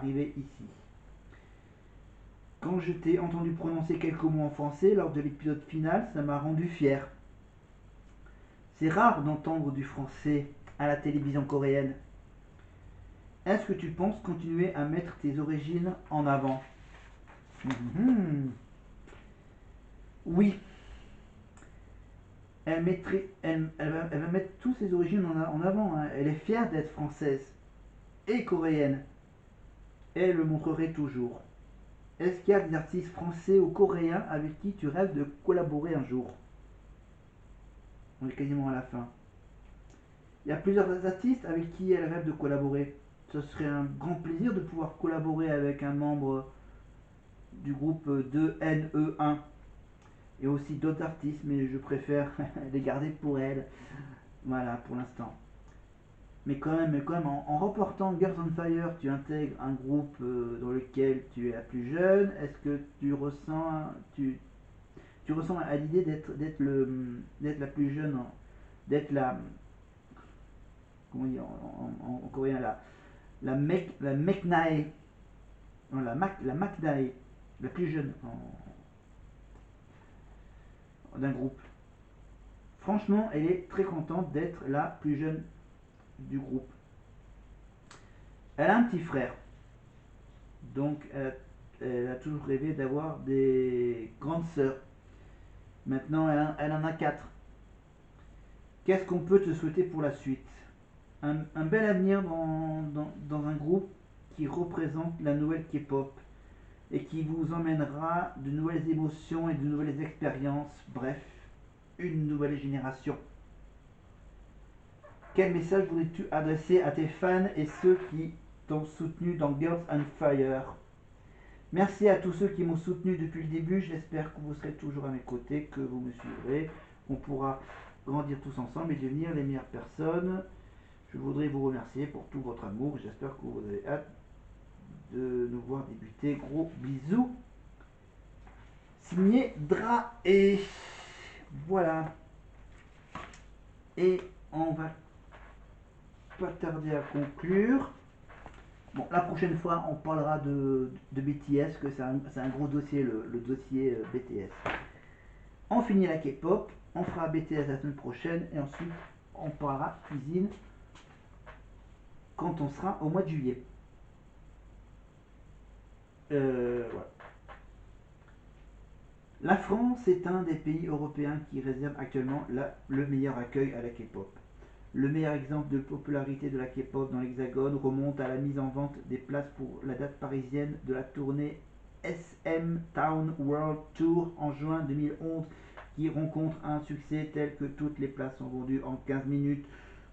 arriver ici. Quand je t'ai entendu prononcer quelques mots en français lors de l'épisode final, ça m'a rendu fier. C'est rare d'entendre du français à la télévision coréenne. Est-ce que tu penses continuer à mettre tes origines en avant? Mhm. Oui, elle va mettre toutes ses origines en avant, hein. Elle est fière d'être française et coréenne. Elle le montrerait toujours. Est-ce qu'il y a des artistes français ou coréens avec qui tu rêves de collaborer un jour? On est quasiment à la fin. Il y a plusieurs artistes avec qui elle rêve de collaborer. Ce serait un grand plaisir de pouvoir collaborer avec un membre du groupe 2NE1 et aussi d'autres artistes, mais je préfère les garder pour elle. Voilà, pour l'instant. Mais quand même en reportant Girls on Fire, tu intègres un groupe dans lequel tu es la plus jeune. Est-ce que tu ressens à l'idée d'être la plus jeune, d'être la, comment dire en coréen, la Meknae, non, la Maknae, la plus jeune d'un groupe. Franchement, elle est très contente d'être la plus jeune du groupe. Elle a un petit frère, donc elle a toujours rêvé d'avoir des grandes sœurs. Maintenant, elle en a quatre. Qu'est-ce qu'on peut te souhaiter pour la suite? Un bel avenir dans un groupe qui représente la nouvelle K-pop et qui vous emmènera de nouvelles émotions et de nouvelles expériences. Bref, une nouvelle génération. Quel message voudrais-tu adresser à tes fans et ceux qui t'ont soutenu dans Girls on Fire? Merci à tous ceux qui m'ont soutenu depuis le début. J'espère que vous serez toujours à mes côtés, que vous me suivrez, qu'on pourra grandir tous ensemble et devenir les meilleures personnes. Je voudrais vous remercier pour tout votre amour. J'espère que vous avez hâte de nous voir débuter. Gros bisous. Signé Dra. Et voilà. Et on va pas tarder à conclure. Bon, la prochaine fois, on parlera de BTS, que c'est un gros dossier, le dossier BTS. On finit la K-pop, on fera BTS la semaine prochaine, et ensuite, on parlera cuisine quand on sera au mois de juillet. Voilà. La France est un des pays européens qui réserve actuellement le meilleur accueil à la K-pop. Le meilleur exemple de popularité de la K-pop dans l'Hexagone remonte à la mise en vente des places pour la date parisienne de la tournée SM Town World Tour en juin 2011 qui rencontre un succès tel que toutes les places sont vendues en 15 minutes.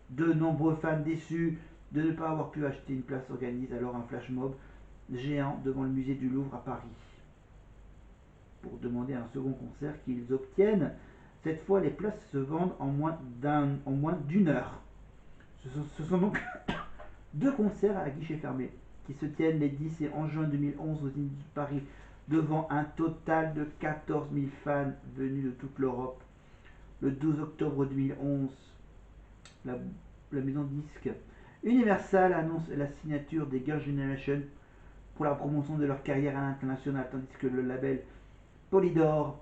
De nombreux fans déçus de ne pas avoir pu acheter une place organisent alors un flash mob géant devant le musée du Louvre à Paris pour demander un second concert qu'ils obtiennent. Cette fois, les places se vendent en moins d'une heure. Ce sont donc deux concerts à guichet fermé qui se tiennent les 10 et 11 juin 2011 au Zénith de Paris devant un total de 14 000 fans venus de toute l'Europe. Le 12 octobre 2011, la, la maison de disques Universal annonce la signature des Girls' Generation pour la promotion de leur carrière à l'international, tandis que le label Polydor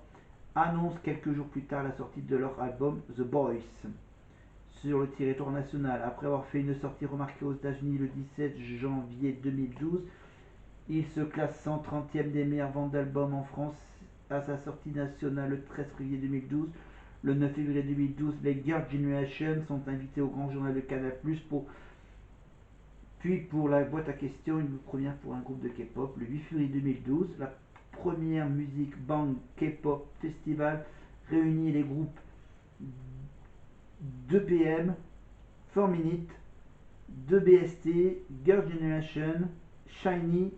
annonce quelques jours plus tard la sortie de leur album The Boys sur le territoire national. Après avoir fait une sortie remarquée aux États-Unis le 17 janvier 2012, il se classe 130e des meilleures ventes d'albums en France à sa sortie nationale le 13 février 2012. Le 9 février 2012, les Girls' Generation sont invités au grand journal de Canal+, puis pour la boîte à questions, une première pour un groupe de K-pop. Le 8 février 2012, la première Music Bank K-pop Festival réunit les groupes 2PM, 4 Minute, 2BST, Girl Generation, Shiny,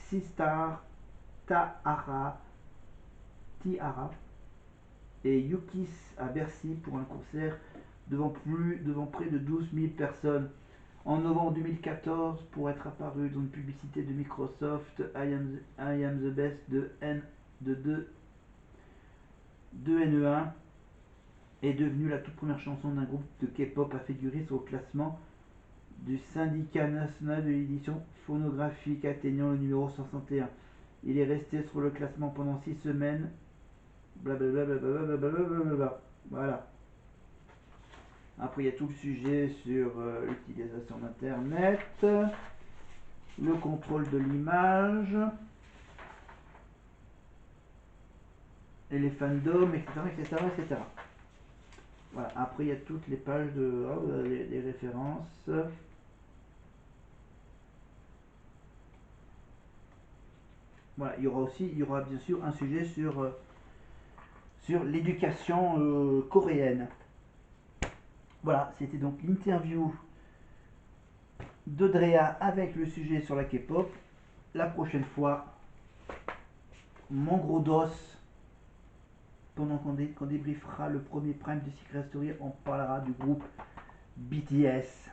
Sistar, Tahara, Tiara et Yukis à Bercy pour un concert devant près de 12 000 personnes. En novembre 2014, pour être apparu dans une publicité de Microsoft, I am the Best de 2NE1 est devenue la toute première chanson d'un groupe de K-pop à figurer sur le classement du syndicat national de l'édition phonographique atteignant le numéro 161. Il est resté sur le classement pendant 6 semaines. Blablabla. Voilà. Après, il y a tout le sujet sur l'utilisation d'Internet, le contrôle de l'image, et les fandoms, etc. Voilà. Après, il y a toutes les pages de des références. Voilà. Il y aura bien sûr un sujet sur l'éducation coréenne. Voilà, c'était donc l'interview de Drea avec le sujet sur la K-pop. La prochaine fois, mon gros dos, pendant qu'on débriefera le premier prime de Secret Story, on parlera du groupe BTS.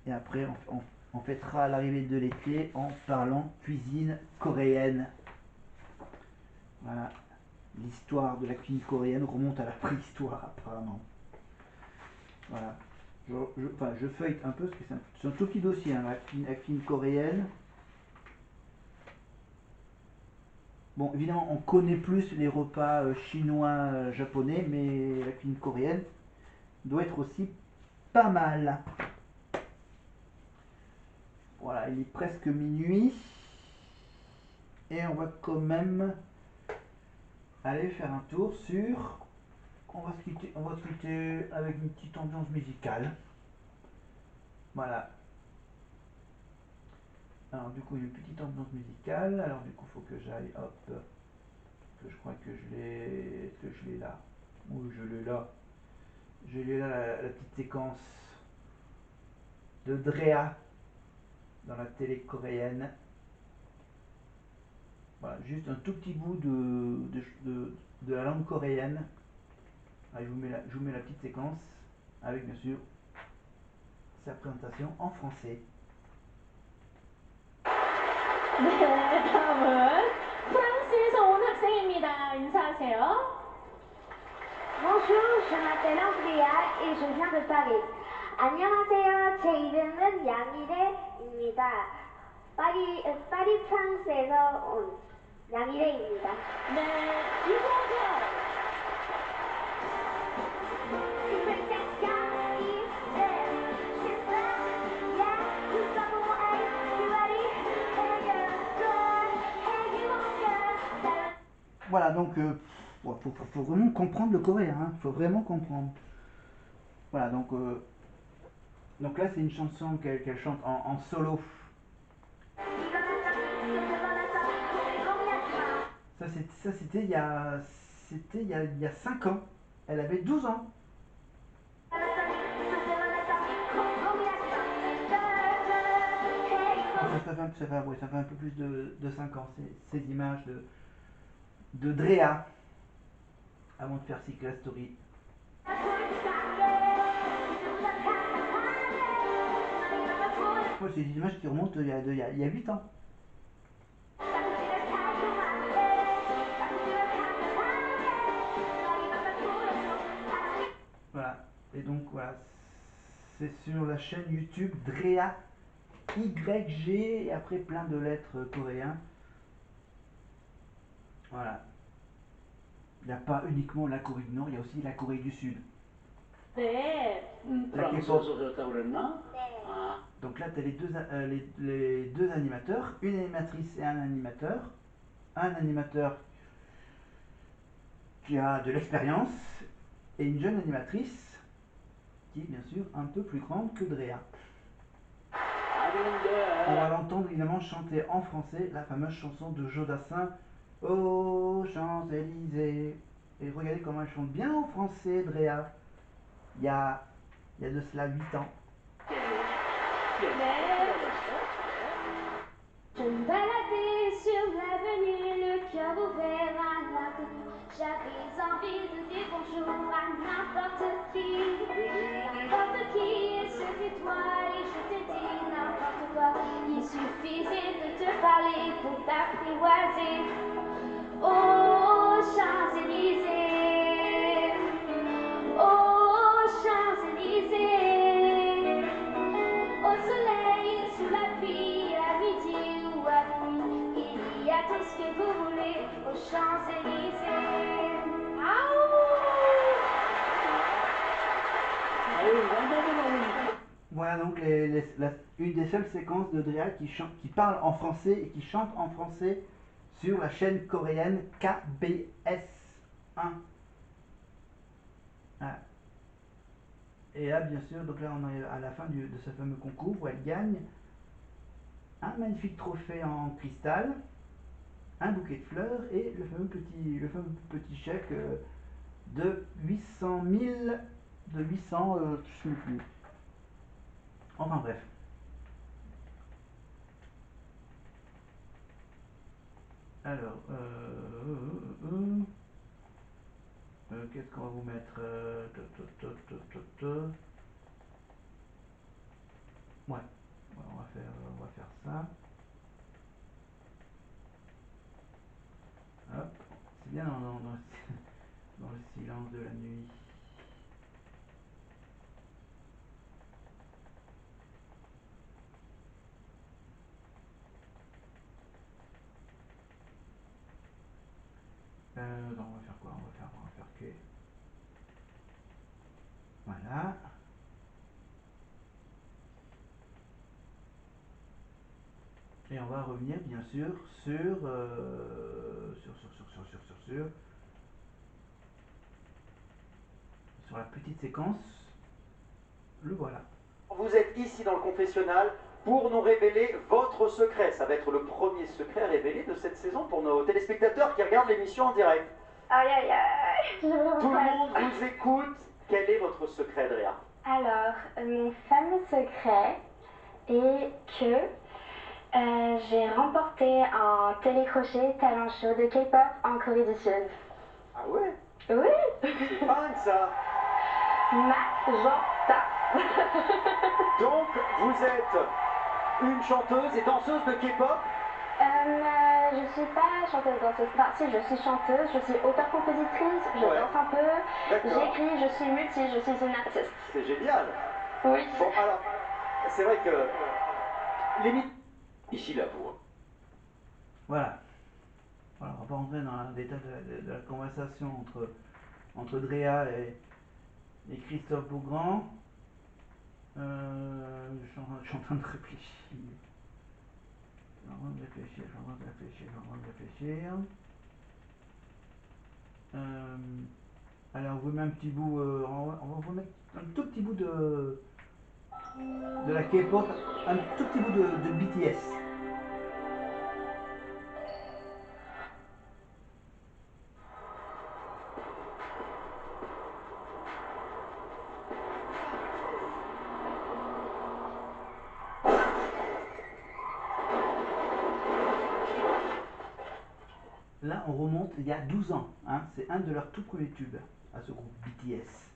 Et après, on fêtera l'arrivée de l'été en parlant cuisine coréenne. Voilà, l'histoire de la cuisine coréenne remonte à la préhistoire apparemment. Voilà. Je feuillete un peu parce que c'est un tout petit dossier, hein, la cuisine coréenne. Bon, évidemment, on connaît plus les repas chinois, japonais, mais la cuisine coréenne doit être aussi pas mal. Voilà, il est presque minuit. Et on va quand même aller faire un tour sur... On va se quitter avec une petite ambiance musicale. Voilà. Alors du coup, une petite ambiance musicale. Alors du coup, il faut que j'aille, hop, que je crois que je l'ai... Est-ce que je l'ai là? Oui, je l'ai là. Je l'ai là, la petite séquence de Drea dans la télé coréenne. Voilà, juste un tout petit bout de la langue coréenne. Allez, je vous mets la petite séquence avec bien sûr sa présentation en français. 네, 다음은 프랑스에서 온 학생입니다. 인사하세요. Bonjour, je m'appelle Andrea et je viens de Paris. 안녕하세요, 제 이름은 양이래입니다. 파리 프랑스에서 온 양이래입니다. 네, 이호경. Voilà, donc faut vraiment comprendre le coréen, hein, faut vraiment comprendre. Voilà, donc là c'est une chanson qu'elle chante en solo. Ça c'était il y a 5 ans. Elle avait 12 ans. Ça fait un peu plus de 5 ans, ces images de Drea avant de faire Secret Story. C'est des images qui remontent il y a 8 ans. Voilà, et donc voilà, c'est sur la chaîne YouTube Drea YG et après plein de lettres coréens. Voilà. Il n'y a pas uniquement la Corée du Nord, il y a aussi la Corée du Sud. 네. La K-pop. Donc là, tu as les deux animateurs, une animatrice et un animateur. Un animateur qui a de l'expérience et une jeune animatrice qui est bien sûr un peu plus grande que Drea. On va l'entendre évidemment chanter en français la fameuse chanson de Jodassin, aux Champs-Élysées. Et regardez comment elle chante bien en français, Drea. Il y a de cela 8 ans. 네. Je me baladais sur l'avenue, le cœur ouvert à l'inconnu. J'avais envie de dire bonjour à n'importe qui, et c'était toi, et je t'ai dit n'importe quoi. Il suffisait de te parler pour t'apprivoiser. Aux Champs-Élysées, aux Champs-Élysées. ce que vous voulez aux Champs-Élysées. Voilà donc une des seules séquences de Drea qui parle en français et qui chante en français sur la chaîne coréenne KBS1. Voilà. Et là, bien sûr, donc là on est à la fin de ce fameux concours où elle gagne un magnifique trophée en cristal, un bouquet de fleurs et le fameux petit chèque de 800 000, de 800, je ne sais plus. Enfin bref. Alors, qu'est-ce qu'on va vous mettre Ouais, on va faire ça. Hop, c'est bien dans le silence de la nuit. Non, on va faire quoi? On va faire que. Voilà. Et on va revenir bien sûr sur la petite séquence. Le voilà. Vous êtes ici dans le confessionnal pour nous révéler votre secret. Ça va être le premier secret révélé de cette saison pour nos téléspectateurs qui regardent l'émission en direct. Aïe aïe aïe, je me Tout le reprends. monde vous écoute. Quel est votre secret, Drea? Alors, mon fameux secret est que j'ai remporté un télécrochet talent show de K-pop en Corée du Sud. Ah ouais? Oui, C'est dingue ça. Magenta. Donc, vous êtes une chanteuse et danseuse de K-pop? Je suis pas chanteuse danseuse. Enfin, si, je suis chanteuse, je suis auteure-compositrice, je Ouais. danse un peu, D'accord. j'écris, je suis multi, je suis une artiste. C'est génial. Oui. Bon, alors, c'est vrai que limite ici là pour. Voilà. Voilà, on va pas rentrer dans le détail de la conversation entre Drea et Christophe Beaugrand. Je suis en train de réfléchir. Je suis en train de réfléchir. Allez, on vous met un petit bout, on va vous mettre un tout petit bout de la K-pop, un tout petit bout de BTS. Là, on remonte il y a 12 ans. Hein, c'est un de leurs tout premiers tubes à ce groupe BTS.